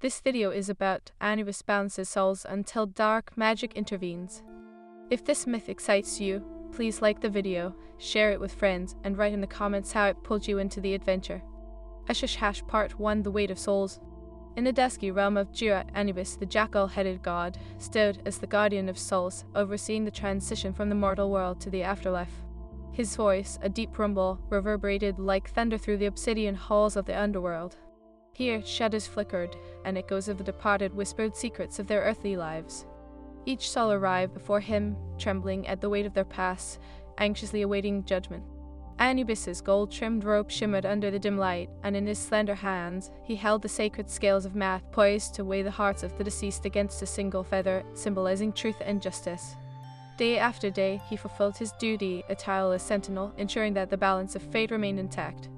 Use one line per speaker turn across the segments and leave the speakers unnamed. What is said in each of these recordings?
This video is about Anubis balances souls until dark magic intervenes. If this myth excites you, please like the video, share it with friends, and write in the comments how it pulled you into the adventure. Ashish Part 1 The Weight of Souls. In the dusky realm of Jurat, Anubis, the jackal-headed god, stood as the guardian of souls, overseeing the transition from the mortal world to the afterlife. His voice, a deep rumble, reverberated like thunder through the obsidian halls of the underworld. Here, shadows flickered, and echoes of the departed whispered secrets of their earthly lives. Each soul arrived before him, trembling at the weight of their past, anxiously awaiting judgment. Anubis's gold-trimmed robe shimmered under the dim light, and in his slender hands he held the sacred scales of math poised to weigh the hearts of the deceased against a single feather, symbolizing truth and justice. Day after day, he fulfilled his duty, a tireless sentinel, ensuring that the balance of fate remained intact.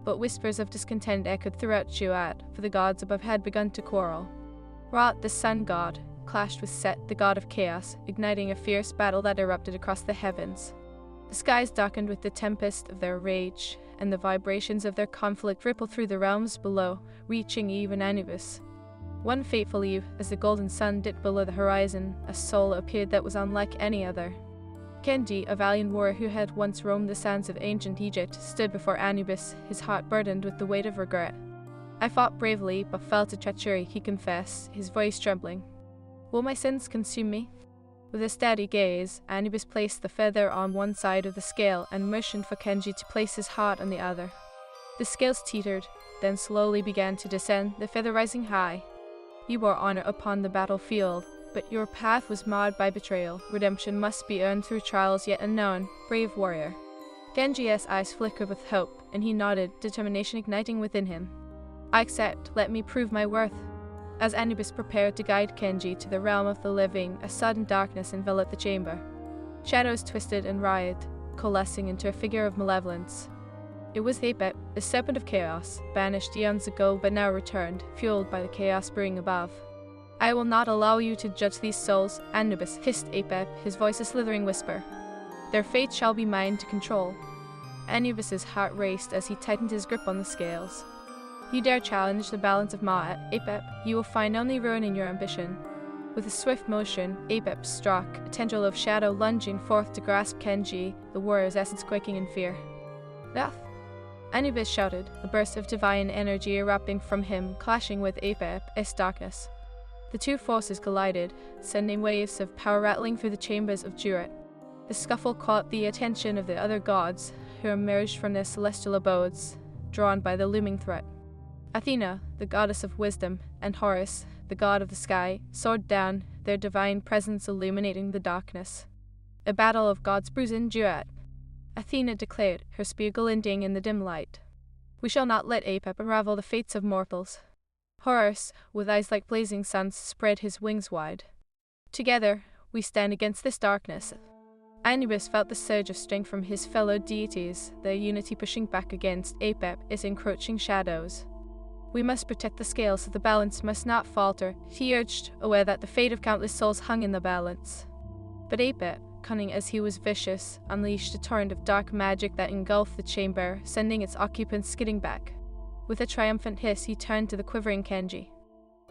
But whispers of discontent echoed throughout Jurat, for the gods above had begun to quarrel. Ra, the sun god, clashed with Set, the god of chaos, igniting a fierce battle that erupted across the heavens. The skies darkened with the tempest of their rage, and the vibrations of their conflict rippled through the realms below, reaching even Anubis. One fateful eve, as the golden sun dipped below the horizon, a soul appeared that was unlike any other. Kenji, a valiant warrior who had once roamed the sands of ancient Egypt, stood before Anubis, his heart burdened with the weight of regret. "I fought bravely, but fell to treachery," he confessed, his voice trembling. "Will my sins consume me?" With a steady gaze, Anubis placed the feather on one side of the scale and motioned for Kenji to place his heart on the other. The scales teetered, then slowly began to descend, the feather rising high. "You bore honor upon the battlefield, but your path was marred by betrayal. Redemption must be earned through trials yet unknown, brave warrior." Kenji's eyes flickered with hope, and he nodded, determination igniting within him. "I accept, let me prove my worth." As Anubis prepared to guide Kenji to the realm of the living, a sudden darkness enveloped the chamber. Shadows twisted and writhed, coalescing into a figure of malevolence. It was Apep, the serpent of chaos, banished eons ago but now returned, fueled by the chaos brewing above. "I will not allow you to judge these souls," Anubis hissed Apep, his voice a slithering whisper. "Their fate shall be mine to control." Anubis's heart raced as he tightened his grip on the scales. "You dare challenge the balance of Ma'at, Apep, you will find only ruin in your ambition." With a swift motion, Apep struck, a tendril of shadow lunging forth to grasp Kenji, the warrior's essence quaking in fear. "Death!" Anubis shouted, a burst of divine energy erupting from him, clashing with Apep's darkness. The two forces collided, sending waves of power rattling through the chambers of Jurat. The scuffle caught the attention of the other gods, who emerged from their celestial abodes, drawn by the looming threat. Athena, the goddess of wisdom, and Horus, the god of the sky, soared down, their divine presence illuminating the darkness. A battle of gods brews in Jurat. Athena declared, her spear glinting in the dim light. "We shall not let Apep unravel the fates of mortals." Horus, with eyes like blazing suns, spread his wings wide. "Together, we stand against this darkness." Anubis felt the surge of strength from his fellow deities, their unity pushing back against Apep's encroaching shadows. "We must protect the scales so the balance must not falter," he urged, aware that the fate of countless souls hung in the balance. But Apep, cunning as he was vicious, unleashed a torrent of dark magic that engulfed the chamber, sending its occupants skidding back. With a triumphant hiss, he turned to the quivering Kenji.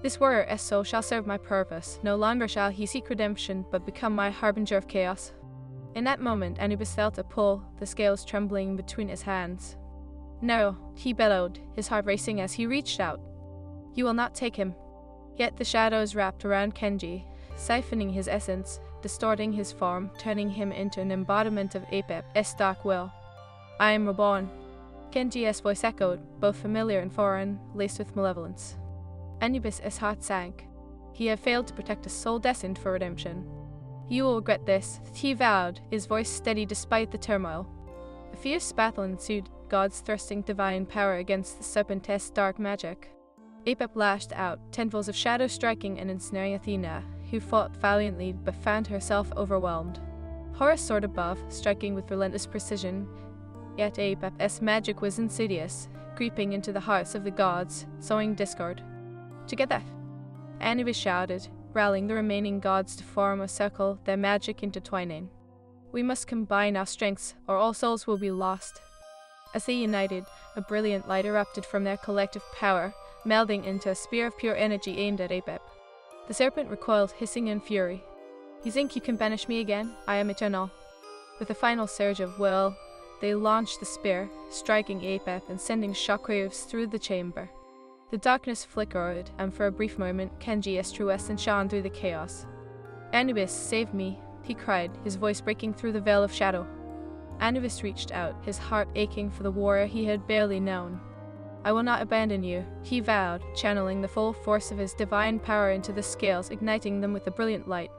"This warrior's soul shall serve my purpose. No longer shall he seek redemption, but become my harbinger of chaos." In that moment, Anubis felt a pull, the scales trembling between his hands. "No," he bellowed, his heart racing as he reached out. "You will not take him." Yet the shadows wrapped around Kenji, siphoning his essence, distorting his form, turning him into an embodiment of Apep's dark will. "I am reborn." Kenji's voice echoed, both familiar and foreign, laced with malevolence. Anubis's heart sank. He had failed to protect a soul destined for redemption. "You will regret this," he vowed, his voice steady despite the turmoil. A fierce battle ensued, gods thrusting divine power against the serpentess' dark magic. Apep lashed out, tendrils of shadow striking and ensnaring Athena, who fought valiantly but found herself overwhelmed. Horus soared above, striking with relentless precision, yet Apep's magic was insidious, creeping into the hearts of the gods, sowing discord. "Together!" Anubis shouted, rallying the remaining gods to form a circle, their magic intertwining. "We must combine our strengths, or all souls will be lost." As they united, a brilliant light erupted from their collective power, melding into a spear of pure energy aimed at Apep. The serpent recoiled, hissing in fury. "You think you can banish me again? I am eternal." With a final surge of will, they launched the spear, striking Apep and sending shockwaves through the chamber. The darkness flickered, and for a brief moment, Kenji estruescent shone through the chaos. "Anubis, save me," he cried, his voice breaking through the veil of shadow. Anubis reached out, his heart aching for the warrior he had barely known. "I will not abandon you," he vowed, channeling the full force of his divine power into the scales, igniting them with a brilliant light.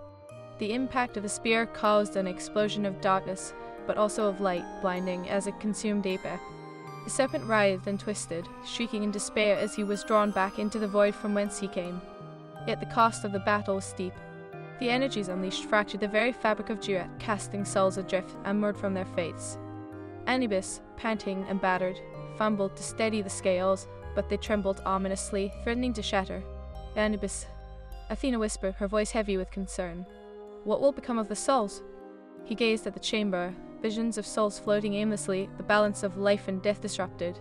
The impact of the spear caused an explosion of darkness, but also of light, blinding as it consumed Apep. The serpent writhed and twisted, shrieking in despair as he was drawn back into the void from whence he came. Yet the cost of the battle was steep. The energies unleashed fractured the very fabric of Duat, casting souls adrift and moored from their fates. Anubis, panting and battered, fumbled to steady the scales, but they trembled ominously, threatening to shatter. "Anubis," Athena whispered, her voice heavy with concern. "What will become of the souls?" He gazed at the chamber, visions of souls floating aimlessly, the balance of life and death disrupted.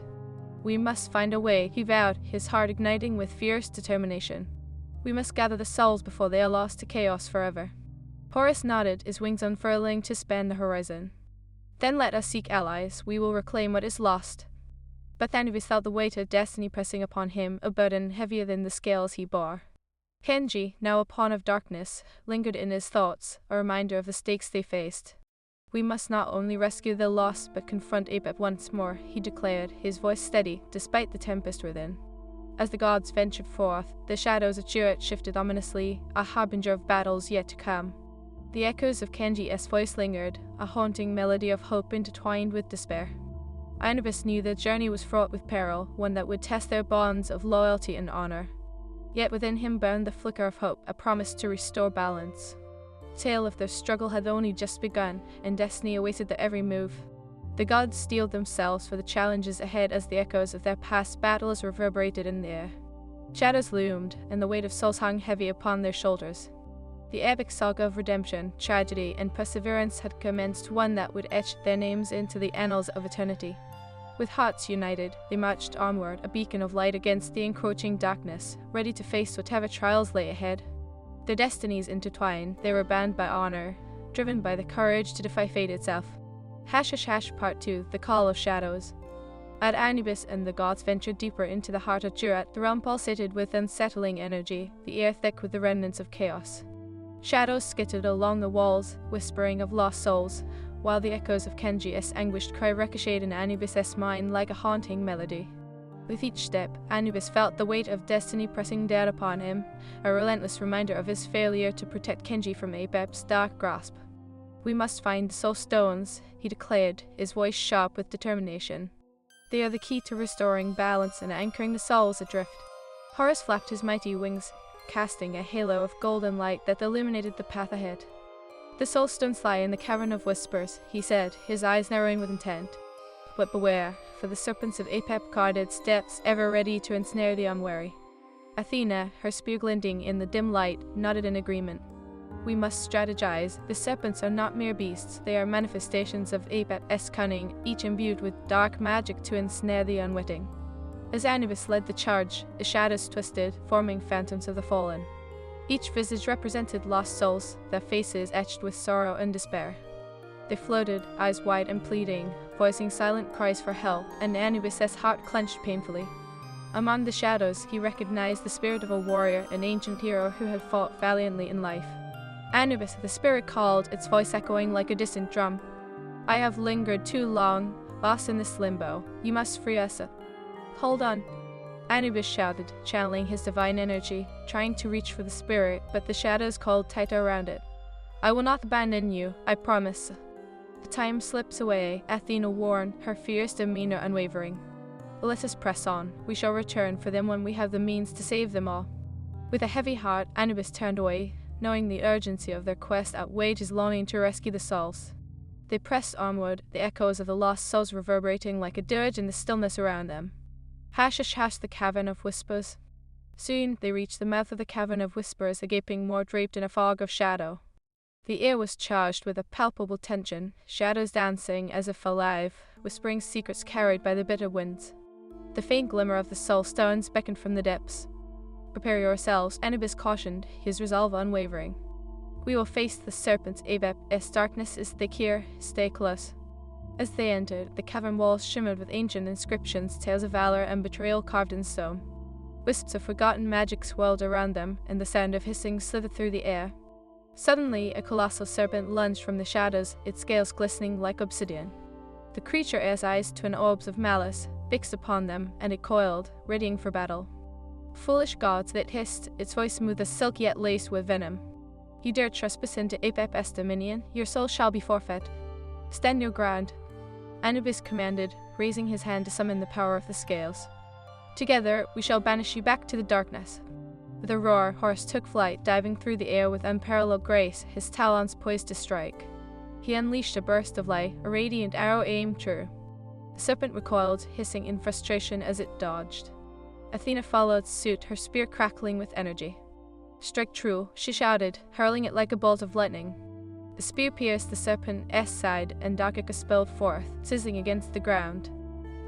"We must find a way," he vowed, his heart igniting with fierce determination. "We must gather the souls before they are lost to chaos forever." Horus nodded, his wings unfurling to span the horizon. "Then let us seek allies. We will reclaim what is lost." But Anubis felt the weight of destiny pressing upon him, a burden heavier than the scales he bore. Kenji, now a pawn of darkness, lingered in his thoughts, a reminder of the stakes they faced. "We must not only rescue the lost, but confront Apep once more," he declared, his voice steady, despite the tempest within. As the gods ventured forth, the shadows of Duat shifted ominously, a harbinger of battles yet to come. The echoes of Kenji's voice lingered, a haunting melody of hope intertwined with despair. Anubis knew the journey was fraught with peril, one that would test their bonds of loyalty and honor. Yet within him burned the flicker of hope, a promise to restore balance. The tale of their struggle had only just begun, and destiny awaited their every move. The gods steeled themselves for the challenges ahead as the echoes of their past battles reverberated in the air. Shadows loomed, and the weight of souls hung heavy upon their shoulders. The epic saga of redemption, tragedy, and perseverance had commenced, one that would etch their names into the annals of eternity. With hearts united, they marched onward, a beacon of light against the encroaching darkness, ready to face whatever trials lay ahead. Their destinies intertwined, they were bound by honor, driven by the courage to defy fate itself. ## Part 2, The Call of Shadows. As Anubis and the gods ventured deeper into the heart of Duat, the realm pulsated with unsettling energy, the air thick with the remnants of chaos. Shadows skittered along the walls, whispering of lost souls, while the echoes of Kenji's anguished cry ricocheted in Anubis' mind like a haunting melody. With each step, Anubis felt the weight of destiny pressing down upon him, a relentless reminder of his failure to protect Kenji from Apep's dark grasp. "We must find the soul stones," he declared, his voice sharp with determination. "They are the key to restoring balance and anchoring the souls adrift." Horus flapped his mighty wings, casting a halo of golden light that illuminated the path ahead. "The soul stones lie in the cavern of whispers," he said, his eyes narrowing with intent. "But beware, for the serpents of Apep guard its depths, ever ready to ensnare the unwary." Athena, her spear glinting in the dim light, nodded in agreement. "We must strategize. The serpents are not mere beasts, they are manifestations of Apep's cunning, each imbued with dark magic to ensnare the unwitting." As Anubis led the charge, the shadows twisted, forming phantoms of the fallen. Each visage represented lost souls, their faces etched with sorrow and despair. They floated, eyes wide and pleading, voicing silent cries for help, and Anubis' heart clenched painfully. Among the shadows, he recognized the spirit of a warrior, an ancient hero who had fought valiantly in life. "Anubis," the spirit called, its voice echoing like a distant drum. "I have lingered too long, lost in this limbo. You must free us." "Hold on," Anubis shouted, channeling his divine energy, trying to reach for the spirit, but the shadows called tighter around it. "I will not abandon you, I promise." "The time slips away," Athena warned, her fierce demeanor unwavering. "Let us press on. We shall return for them when we have the means to save them all." With a heavy heart, Anubis turned away, knowing the urgency of their quest outweighed his longing to rescue the souls. They pressed onward, the echoes of the lost souls reverberating like a dirge in the stillness around them. ## The Cavern of Whispers. Soon they reached the mouth of the Cavern of Whispers, a gaping maw draped in a fog of shadow. The air was charged with a palpable tension, shadows dancing as if alive, whispering secrets carried by the bitter winds. The faint glimmer of the soul stones beckoned from the depths. "Prepare yourselves," Anubis cautioned, his resolve unwavering. "We will face the serpent's apex as darkness is thick here. Stay close." As they entered, the cavern walls shimmered with ancient inscriptions, tales of valor and betrayal carved in stone. Wisps of forgotten magic swirled around them, and the sound of hissing slithered through the air. Suddenly, a colossal serpent lunged from the shadows, its scales glistening like obsidian. The creature has eyes twin orbs of malice, fixed upon them, and it coiled, readying for battle. "Foolish gods," it hissed, its voice smooth as silk yet laced with venom. "You dare trespass into Apep's dominion, your soul shall be forfeit. Stand your ground," Anubis commanded, raising his hand to summon the power of the scales. "Together, we shall banish you back to the darkness." With a roar, Horus took flight, diving through the air with unparalleled grace, his talons poised to strike. He unleashed a burst of light, a radiant arrow aimed true. The serpent recoiled, hissing in frustration as it dodged. Athena followed suit, her spear crackling with energy. "Strike true," she shouted, hurling it like a bolt of lightning. The spear pierced the serpent's side, and dark echo spilled forth, sizzling against the ground.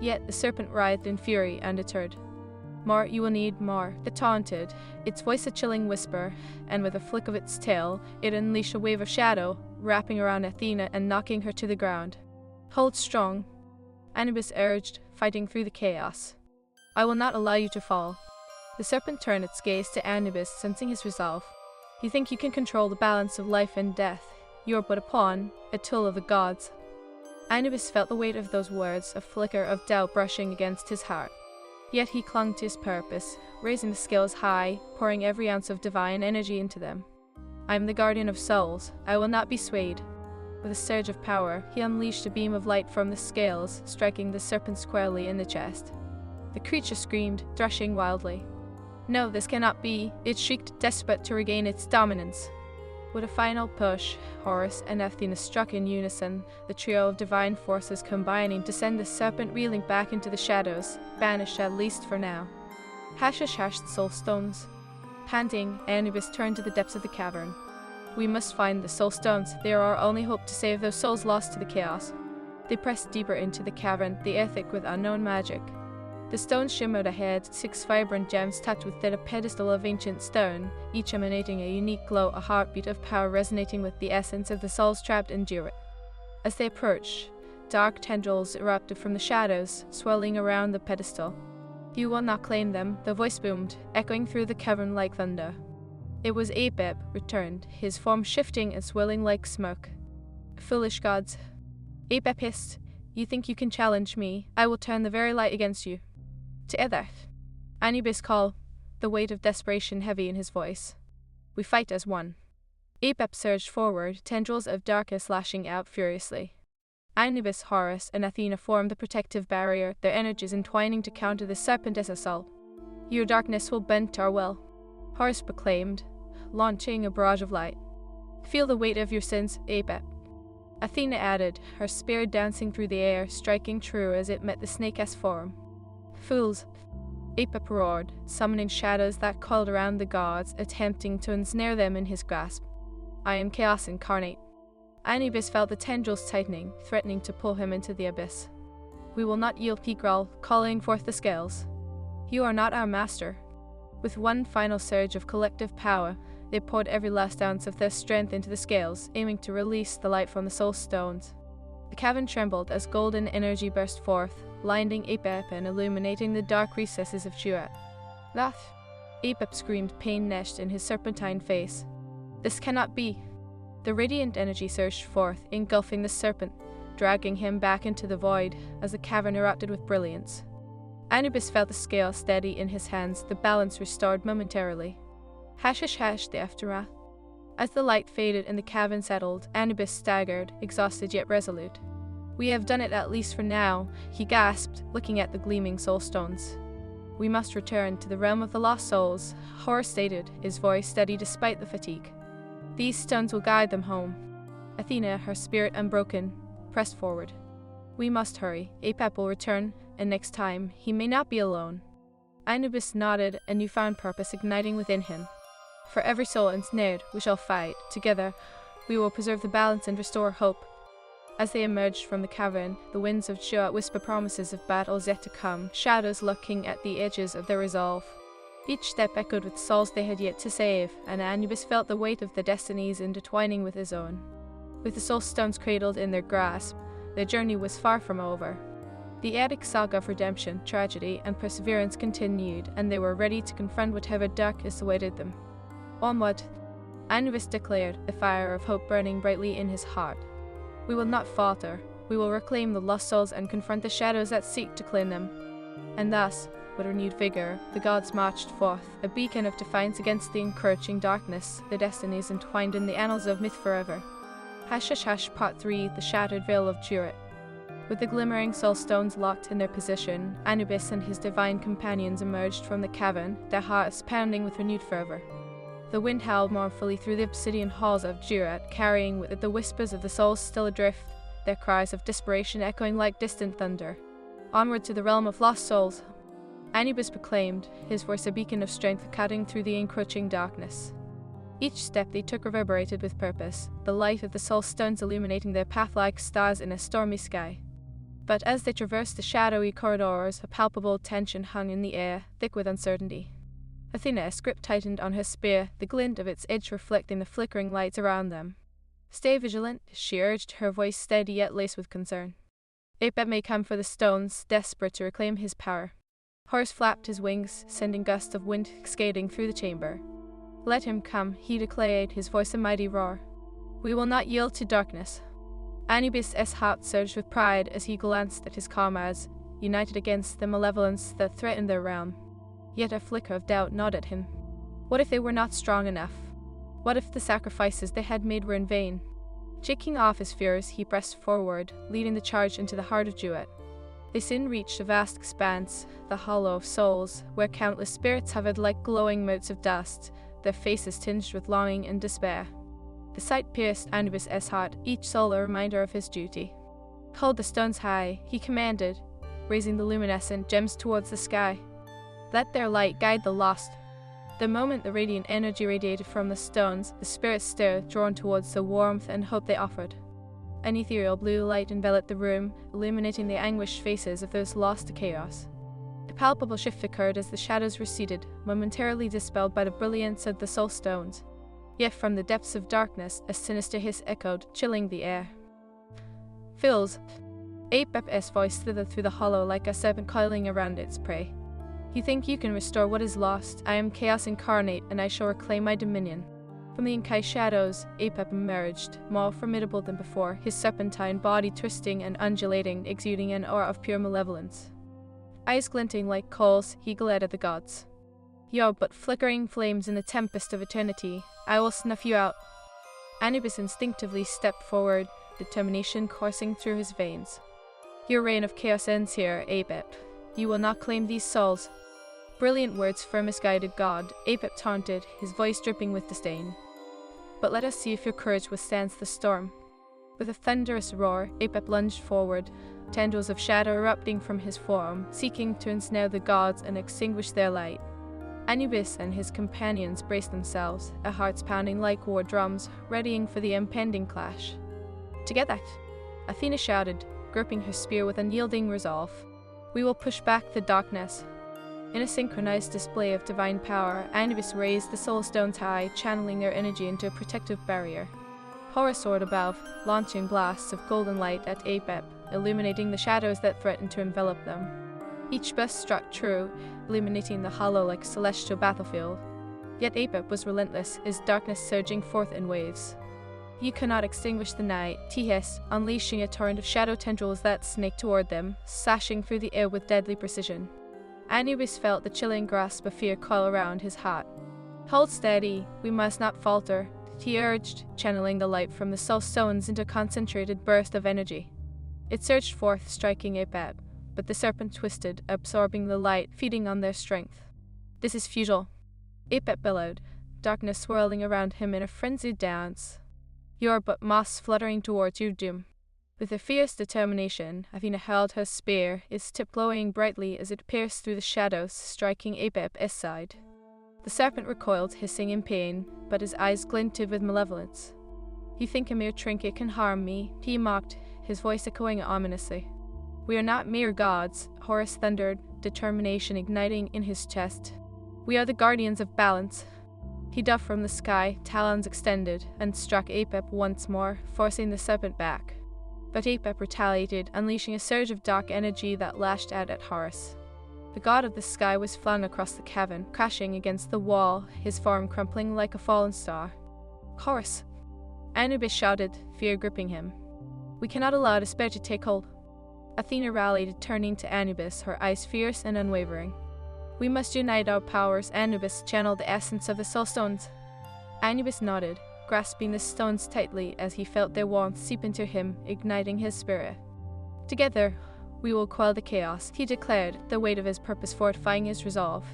Yet the serpent writhed in fury, undeterred. "More, you will need more," it taunted, its voice a chilling whisper, and with a flick of its tail, it unleashed a wave of shadow, wrapping around Athena and knocking her to the ground. "Hold strong," Anubis urged, fighting through the chaos. "I will not allow you to fall." The serpent turned its gaze to Anubis, sensing his resolve. "You think you can control the balance of life and death. You are but a pawn, a tool of the gods." Anubis felt the weight of those words, a flicker of doubt brushing against his heart. Yet he clung to his purpose, raising the scales high, pouring every ounce of divine energy into them. "I am the guardian of souls. I will not be swayed." With a surge of power, he unleashed a beam of light from the scales, striking the serpent squarely in the chest. The creature screamed, thrashing wildly. "No, this cannot be," it shrieked, desperate to regain its dominance. With a final push, Horus and Athena struck in unison, the trio of divine forces combining to send the serpent reeling back into the shadows, banished at least for now. Hashish hashed soul stones. Panting, Anubis turned to the depths of the cavern. "We must find the soul stones. They are our only hope to save those souls lost to the chaos." They pressed deeper into the cavern, the air thick with unknown magic. The stones shimmered ahead, 6 vibrant gems tucked within a pedestal of ancient stone, each emanating a unique glow, a heartbeat of power resonating with the essence of the souls trapped in Juret. As they approached, dark tendrils erupted from the shadows, swirling around the pedestal. "You will not claim them," the voice boomed, echoing through the cavern like thunder. It was Apep, returned, his form shifting and swirling like smoke. "Foolish gods," Apep hissed, "you think you can challenge me? I will turn the very light against you." "Together," Anubis called, the weight of desperation heavy in his voice. "We fight as one." Apep surged forward, tendrils of darkness lashing out furiously. Anubis, Horus, and Athena formed the protective barrier, their energies entwining to counter the serpent's assault. "Your darkness will bend to our will," Horus proclaimed, launching a barrage of light. "Feel the weight of your sins, Apep." Athena added, her spear dancing through the air, striking true as it met the snake-esque form. "Fools," Apep roared, summoning shadows that coiled around the gods, attempting to ensnare them in his grasp. "I am chaos incarnate." Anubis felt the tendrils tightening, threatening to pull him into the abyss. "We will not yield," he growled, calling forth the scales. "You are not our master." With one final surge of collective power, they poured every last ounce of their strength into the scales, aiming to release the light from the soul stones. The cavern trembled as golden energy burst forth, blinding Apep and illuminating the dark recesses of Juret. "Laugh!" Apep screamed, pain etched in his serpentine face. "This cannot be!" The radiant energy surged forth, engulfing the serpent, dragging him back into the void as the cavern erupted with brilliance. Anubis felt the scale steady in his hands, the balance restored momentarily. Hashish hash, the aftermath. As the light faded and the cavern settled, Anubis staggered, exhausted yet resolute. "We have done it at least for now," he gasped, looking at the gleaming soul stones. "We must return to the realm of the lost souls," Horus stated, his voice steady despite the fatigue. "These stones will guide them home." Athena, her spirit unbroken, pressed forward. "We must hurry. Apep will return, and next time, he may not be alone." Anubis nodded, a newfound purpose igniting within him. "For every soul ensnared, we shall fight. Together, we will preserve the balance and restore hope." As they emerged from the cavern, the winds of Jura whisper promises of battles yet to come, shadows lurking at the edges of their resolve. Each step echoed with souls they had yet to save, and Anubis felt the weight of their destinies intertwining with his own. With the soul stones cradled in their grasp, their journey was far from over. The epic saga of redemption, tragedy, and perseverance continued, and they were ready to confront whatever darkness awaited them. Onward, Anubis declared, the fire of hope burning brightly in his heart. We will not falter. We will reclaim the lost souls and confront the shadows that seek to claim them. And thus, with renewed vigor, the gods marched forth, a beacon of defiance against the encroaching darkness, their destinies entwined in the annals of myth forever. Hush Hush Hush Part 3, The Shattered Veil of Jura. With the glimmering soul stones locked in their position, Anubis and his divine companions emerged from the cavern, their hearts pounding with renewed fervor. The wind howled mournfully through the obsidian halls of Jura, carrying with it the whispers of the souls still adrift, their cries of desperation echoing like distant thunder. Onward to the realm of lost souls, Anubis proclaimed, his voice a beacon of strength cutting through the encroaching darkness. Each step they took reverberated with purpose, the light of the soul stones illuminating their path like stars in a stormy sky. But as they traversed the shadowy corridors, a palpable tension hung in the air, thick with uncertainty. Athena's grip tightened on her spear, the glint of its edge reflecting the flickering lights around them. Stay vigilant, she urged, her voice steady yet laced with concern. Apep may come for the stones, desperate to reclaim his power. Horus flapped his wings, sending gusts of wind cascading through the chamber. Let him come, he declared, his voice a mighty roar. We will not yield to darkness. Anubis' heart surged with pride as he glanced at his comrades, united against the malevolence that threatened their realm. Yet a flicker of doubt gnawed at him. What if they were not strong enough? What if the sacrifices they had made were in vain? Shaking off his fears, he pressed forward, leading the charge into the heart of Jewett. They soon reached a vast expanse, the Hollow of Souls, where countless spirits hovered like glowing motes of dust, their faces tinged with longing and despair. The sight pierced Anubis' heart, each soul a reminder of his duty. Hold the stones high, he commanded, raising the luminescent gems towards the sky. Let their light guide the lost. The moment the radiant energy radiated from the stones, the spirits stirred, drawn towards the warmth and hope they offered. An ethereal blue light enveloped the room, illuminating the anguished faces of those lost to chaos. A palpable shift occurred as the shadows receded, momentarily dispelled by the brilliance of the soul stones. Yet from the depths of darkness, a sinister hiss echoed, chilling the air. Fools! Apep's voice slithered through the hollow like a serpent coiling around its prey. You think you can restore what is lost? I am chaos incarnate, and I shall reclaim my dominion. From the Inkai shadows, Apep emerged, more formidable than before, his serpentine body twisting and undulating, exuding an aura of pure malevolence. Eyes glinting like coals, he glared at the gods. You are but flickering flames in the tempest of eternity. I will snuff you out. Anubis instinctively stepped forward, determination coursing through his veins. Your reign of chaos ends here, Apep. You will not claim these souls. Brilliant words for a misguided god, Apep taunted, his voice dripping with disdain. But let us see if your courage withstands the storm. With a thunderous roar, Apep lunged forward, tendrils of shadow erupting from his forearm, seeking to ensnare the gods and extinguish their light. Anubis and his companions braced themselves, their hearts pounding like war drums, readying for the impending clash. Together, Athena shouted, gripping her spear with unyielding resolve. We will push back the darkness. In a synchronized display of divine power, Anubis raised the soul stones high, channeling their energy into a protective barrier. Horus soared above, launching blasts of golden light at Apep, illuminating the shadows that threatened to envelop them. Each burst struck true, illuminating the hollow like a celestial battlefield. Yet Apep was relentless, his darkness surging forth in waves. You cannot extinguish the night, he hissed, unleashing a torrent of shadow tendrils that snaked toward them, slashing through the air with deadly precision. Anubis felt the chilling grasp of fear coil around his heart. Hold steady, we must not falter, he urged, channeling the light from the soul stones into a concentrated burst of energy. It surged forth, striking Apep, but the serpent twisted, absorbing the light, feeding on their strength. This is futile. Apep bellowed, darkness swirling around him in a frenzied dance. You are but moths fluttering towards your doom. With a fierce determination, Athena hurled her spear, its tip glowing brightly as it pierced through the shadows, striking Apep's side. The serpent recoiled, hissing in pain, but his eyes glinted with malevolence. You think a mere trinket can harm me, he mocked, his voice echoing ominously. "We are not mere gods," Horus thundered, determination igniting in his chest. "We are the guardians of balance." He dove from the sky, talons extended, and struck Apep once more, forcing the serpent back. But Apep retaliated, unleashing a surge of dark energy that lashed out at Horus. The god of the sky was flung across the cavern, crashing against the wall, his form crumpling like a fallen star. "Horus!" Anubis shouted, fear gripping him. "We cannot allow despair to take hold." Athena rallied, turning to Anubis, her eyes fierce and unwavering. "We must unite our powers." Anubis channeled the essence of the soul stones. Anubis nodded, grasping the stones tightly as he felt their warmth seep into him, igniting his spirit. "Together, we will quell the chaos," he declared, the weight of his purpose fortifying his resolve.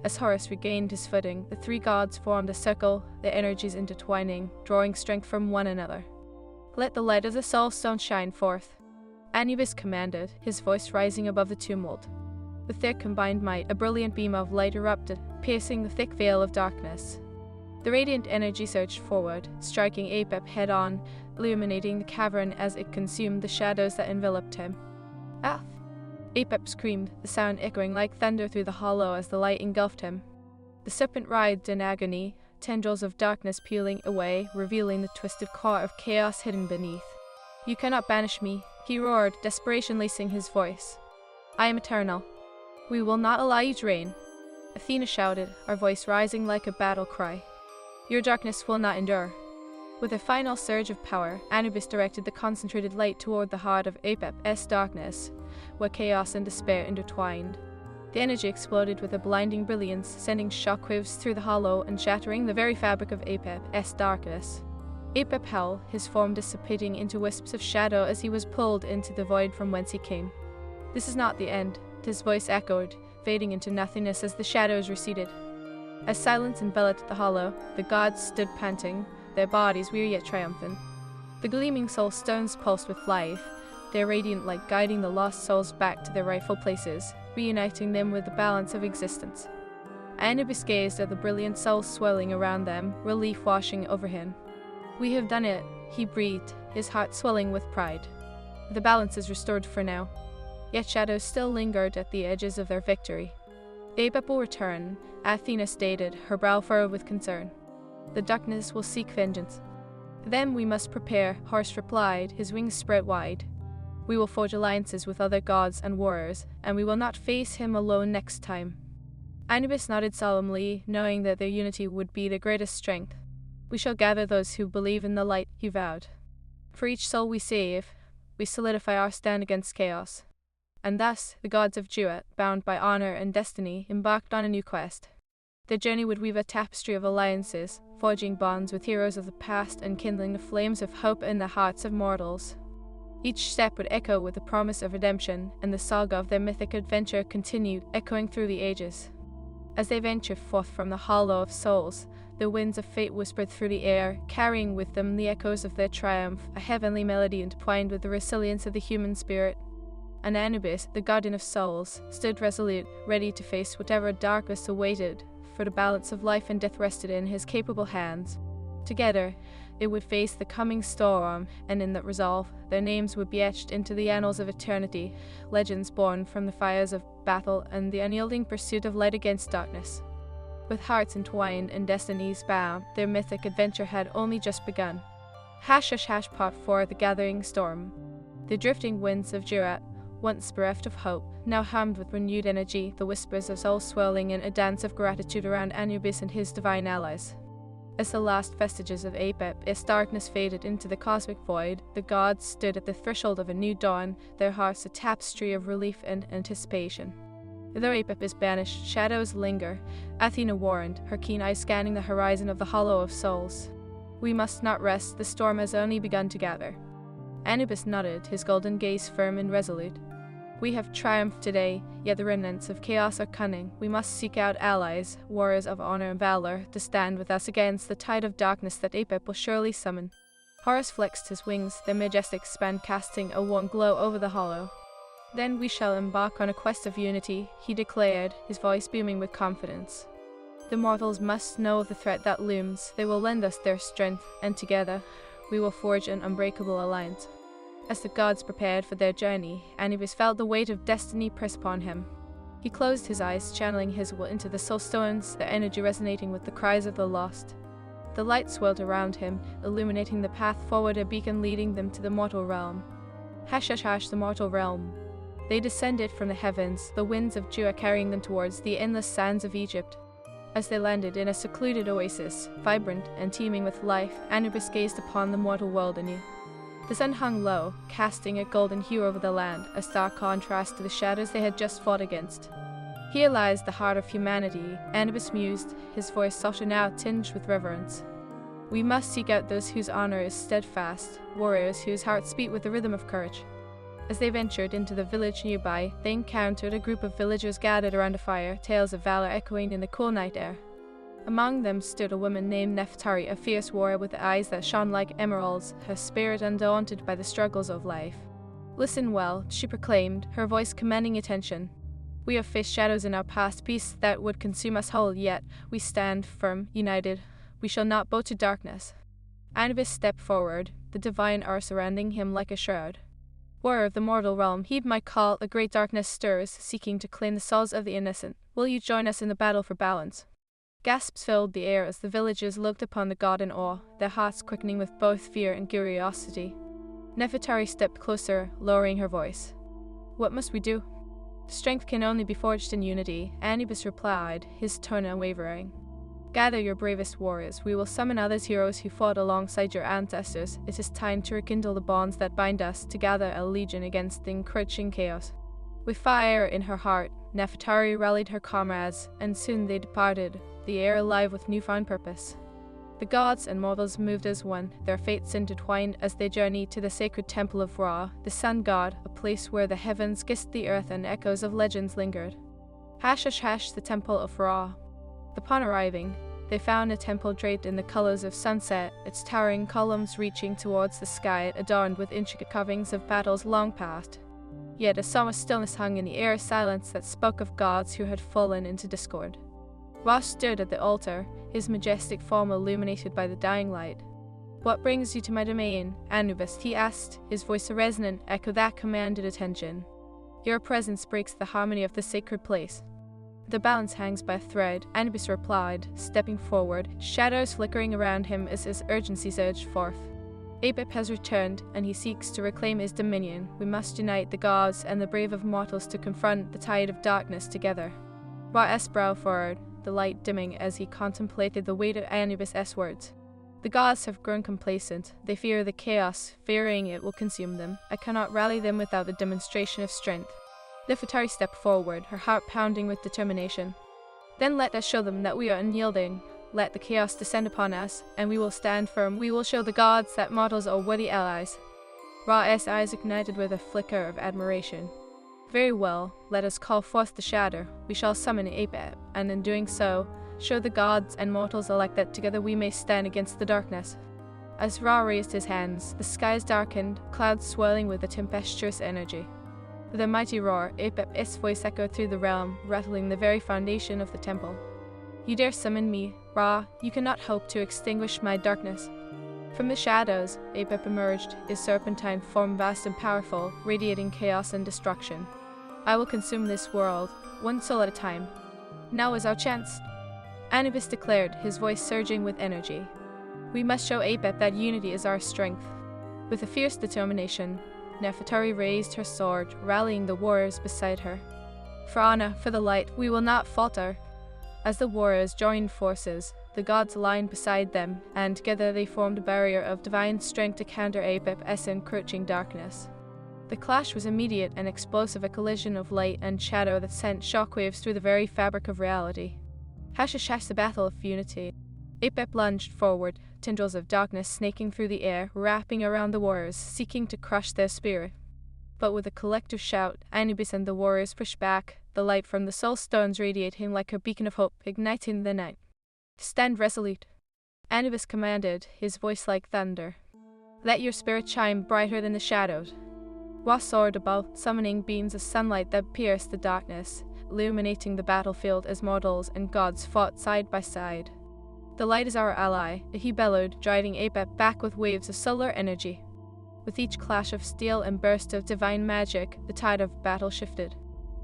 As Horus regained his footing, the three gods formed a circle, their energies intertwining, drawing strength from one another. "Let the light of the soul stone shine forth," Anubis commanded, his voice rising above the tumult. With their combined might, a brilliant beam of light erupted, piercing the thick veil of darkness. The radiant energy surged forward, striking Apep head-on, illuminating the cavern as it consumed the shadows that enveloped him. "Ah!" Apep screamed, the sound echoing like thunder through the hollow as the light engulfed him. The serpent writhed in agony, tendrils of darkness peeling away, revealing the twisted core of chaos hidden beneath. "You cannot banish me," he roared, desperation lacing his voice. "I am eternal. We will not allow you to reign." Athena shouted, her voice rising like a battle cry. "Your darkness will not endure." With a final surge of power, Anubis directed the concentrated light toward the heart of Apep's darkness, where chaos and despair intertwined. The energy exploded with a blinding brilliance, sending shockwaves through the hollow and shattering the very fabric of Apep's darkness. Apep howled, his form dissipating into wisps of shadow as he was pulled into the void from whence he came. "This is not the end," his voice echoed, fading into nothingness as the shadows receded. As silence enveloped the hollow, the gods stood panting, their bodies weary yet triumphant. The gleaming soul stones pulsed with life, their radiant light guiding the lost souls back to their rightful places, reuniting them with the balance of existence. Anubis gazed at the brilliant souls swirling around them, relief washing over him. "We have done it," he breathed, his heart swelling with pride. "The balance is restored for now." Yet shadows still lingered at the edges of their victory. "Apep will return," Athena stated, her brow furrowed with concern. "The darkness will seek vengeance." "Then we must prepare," Horus replied, his wings spread wide. "We will forge alliances with other gods and warriors, and we will not face him alone next time." Anubis nodded solemnly, knowing that their unity would be their greatest strength. "We shall gather those who believe in the light," he vowed. "For each soul we save, we solidify our stand against chaos." And thus, the gods of Jewett, bound by honor and destiny, embarked on a new quest. Their journey would weave a tapestry of alliances, forging bonds with heroes of the past and kindling the flames of hope in the hearts of mortals. Each step would echo with the promise of redemption, and the saga of their mythic adventure continued, echoing through the ages. As they ventured forth from the hollow of souls, the winds of fate whispered through the air, carrying with them the echoes of their triumph, a heavenly melody entwined with the resilience of the human spirit. And Anubis, the guardian of souls, stood resolute, ready to face whatever darkness awaited, for the balance of life and death rested in his capable hands. Together, they would face the coming storm, and in that resolve, their names would be etched into the annals of eternity, legends born from the fires of battle and the unyielding pursuit of light against darkness. With hearts entwined and destinies bound, their mythic adventure had only just begun. Hash hash hash part 4, the gathering storm. The drifting winds of Jurat, once bereft of hope, now hummed with renewed energy, the whispers of soul swirling in a dance of gratitude around Anubis and his divine allies. As the last vestiges of Apep's darkness faded into the cosmic void, the gods stood at the threshold of a new dawn, their hearts a tapestry of relief and anticipation. Though Apep is banished, shadows linger, Athena warned, her keen eyes scanning the horizon of the hollow of souls. "We must not rest, the storm has only begun to gather." Anubis nodded, his golden gaze firm and resolute. "We have triumphed today, yet the remnants of chaos are cunning. We must seek out allies, warriors of honor and valor, to stand with us against the tide of darkness that Apep will surely summon." Horus flexed his wings, their majestic span casting a warm glow over the hollow. "Then we shall embark on a quest of unity," he declared, his voice booming with confidence. "The mortals must know of the threat that looms. They will lend us their strength, and together, we will forge an unbreakable alliance." As the gods prepared for their journey, Anubis felt the weight of destiny press upon him. He closed his eyes, channeling his will into the soul stones, their energy resonating with the cries of the lost. The light swirled around him, illuminating the path forward, a beacon leading them to the mortal realm. Hash, the mortal realm. They descended from the heavens, the winds of Jua carrying them towards the endless sands of Egypt. As they landed in a secluded oasis, vibrant and teeming with life, Anubis gazed upon the mortal world anew. The sun hung low, casting a golden hue over the land, a stark contrast to the shadows they had just fought against. Here lies the heart of humanity, Anubis mused, his voice softer now, tinged with reverence. We must seek out those whose honor is steadfast, warriors whose hearts beat with the rhythm of courage. As they ventured into the village nearby, they encountered a group of villagers gathered around a fire, tales of valor echoing in the cool night air. Among them stood a woman named Nefertari, a fierce warrior with eyes that shone like emeralds, her spirit undaunted by the struggles of life. Listen well, she proclaimed, her voice commanding attention. We have faced shadows in our past, peace that would consume us whole, yet we stand firm, united. We shall not bow to darkness. Anubis stepped forward, the divine aura surrounding him like a shroud. Warrior of the mortal realm, heed my call, a great darkness stirs, seeking to claim the souls of the innocent. Will you join us in the battle for balance? Gasps filled the air as the villagers looked upon the god in awe, their hearts quickening with both fear and curiosity. Nefertari stepped closer, lowering her voice. What must we do? Strength can only be forged in unity, Anubis replied, his tone unwavering. Gather your bravest warriors, we will summon others heroes who fought alongside your ancestors. It is time to rekindle the bonds that bind us, to gather a legion against the encroaching chaos. With fire in her heart, Nefertari rallied her comrades, and soon they departed, the air alive with newfound purpose. The gods and mortals moved as one, their fates intertwined as they journeyed to the sacred temple of Ra, the sun god, a place where the heavens kissed the earth and echoes of legends lingered. Hash, the temple of Ra. Upon arriving, they found a temple draped in the colors of sunset, its towering columns reaching towards the sky, adorned with intricate carvings of battles long past. Yet a somber stillness hung in the air, silence that spoke of gods who had fallen into discord. Ra stood at the altar, his majestic form illuminated by the dying light. What brings you to my domain, Anubis? He asked, his voice a resonant echo that commanded attention. Your presence breaks the harmony of the sacred place. The balance hangs by a thread, Anubis replied, stepping forward, shadows flickering around him as his urgency surged forth. Apep has returned, and he seeks to reclaim his dominion. We must unite the gods and the brave of mortals to confront the tide of darkness together. Ra's brow furrowed, the light dimming as he contemplated the weight of Anubis' words. The gods have grown complacent. They fear the chaos, fearing it will consume them. I cannot rally them without the demonstration of strength. Nefertari stepped forward, her heart pounding with determination. Then let us show them that we are unyielding. Let the chaos descend upon us, and we will stand firm. We will show the gods that mortals are worthy allies. Ra's eyes ignited with a flicker of admiration. Very well, let us call forth the shadow. We shall summon Apep, and in doing so, show the gods and mortals alike that together we may stand against the darkness. As Ra raised his hands, the skies darkened, clouds swirling with a tempestuous energy. With a mighty roar, Apep's voice echoed through the realm, rattling the very foundation of the temple. You dare summon me, Ra, you cannot hope to extinguish my darkness. From the shadows, Apep emerged, his serpentine form vast and powerful, radiating chaos and destruction. I will consume this world, one soul at a time. Now is our chance. Anubis declared, his voice surging with energy. We must show Apep that unity is our strength. With a fierce determination, Nefertari raised her sword, rallying the warriors beside her. For honor, for the light, we will not falter. As the warriors joined forces, the gods aligned beside them, and together they formed a barrier of divine strength to counter Apep's encroaching darkness. The clash was immediate and explosive, a collision of light and shadow that sent shockwaves through the very fabric of reality. Hash, the battle of unity. Apep lunged forward, tendrils of darkness snaking through the air, wrapping around the warriors, seeking to crush their spirit. But with a collective shout, Anubis and the warriors pushed back, the light from the soul stones radiating like a beacon of hope, igniting the night. Stand resolute, Anubis commanded, his voice like thunder. Let your spirit shine brighter than the shadows. Ra soared above, summoning beams of sunlight that pierced the darkness, illuminating the battlefield as mortals and gods fought side by side. The light is our ally, he bellowed, driving Apep back with waves of solar energy. With each clash of steel and burst of divine magic, the tide of battle shifted.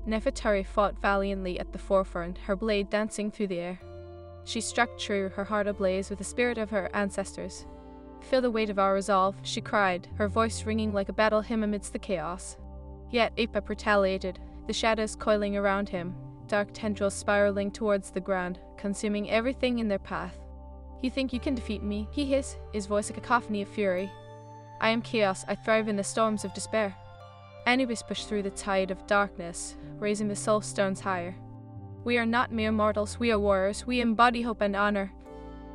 Nefertari fought valiantly at the forefront, her blade dancing through the air. She struck true, her heart ablaze with the spirit of her ancestors. "Feel the weight of our resolve," she cried, her voice ringing like a battle hymn amidst the chaos. Yet Apep retaliated, the shadows coiling around him, dark tendrils spiraling towards the ground, consuming everything in their path. "You think you can defeat me?" he hissed, his voice a cacophony of fury. "I am chaos, I thrive in the storms of despair." Anubis pushed through the tide of darkness, raising the soul stones higher. "We are not mere mortals, we are warriors, we embody hope and honor."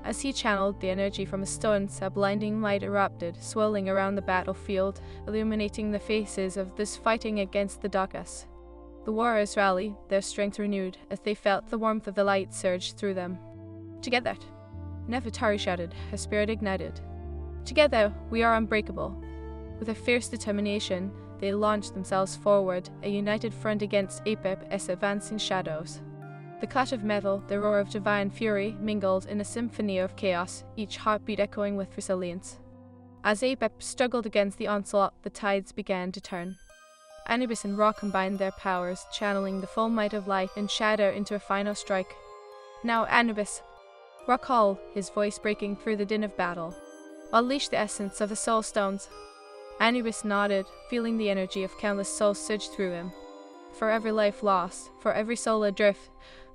As he channeled the energy from his stones, a blinding light erupted, swirling around the battlefield, illuminating the faces of those fighting against the Dagas. The warriors rallied, their strength renewed, as they felt the warmth of the light surge through them. "Together!" Nefertari shouted, her spirit ignited. "Together, we are unbreakable." With a fierce determination, they launched themselves forward, a united front against Apep's advancing shadows. The clash of metal, the roar of divine fury, mingled in a symphony of chaos, each heartbeat echoing with resilience. As Apep struggled against the onslaught, the tides began to turn. Anubis and Ra combined their powers, channeling the full might of light and shadow into a final strike. "Now, Anubis!" Ra called, his voice breaking through the din of battle. "Unleash the essence of the soul stones." Anubis nodded, feeling the energy of countless souls surge through him. "For every life lost, for every soul adrift,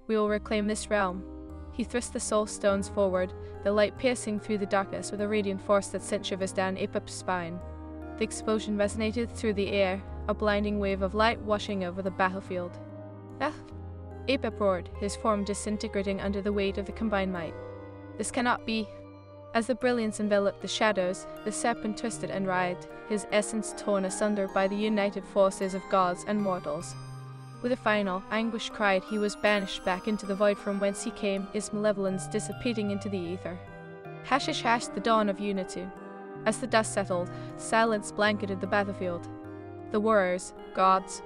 we will reclaim this realm." He thrust the soul stones forward, the light piercing through the darkness with a radiant force that sent shivers down Apep's spine. The explosion resonated through the air, a blinding wave of light washing over the battlefield. "Ah!" Apep roared, his form disintegrating under the weight of the combined might. "This cannot be." As the brilliance enveloped the shadows, the serpent twisted and writhed, his essence torn asunder by the united forces of gods and mortals. With a final, anguished cry, he was banished back into the void from whence he came, his malevolence dissipating into the ether. Hashish hashed the dawn of unity. As the dust settled, silence blanketed the battlefield. The warriors, gods,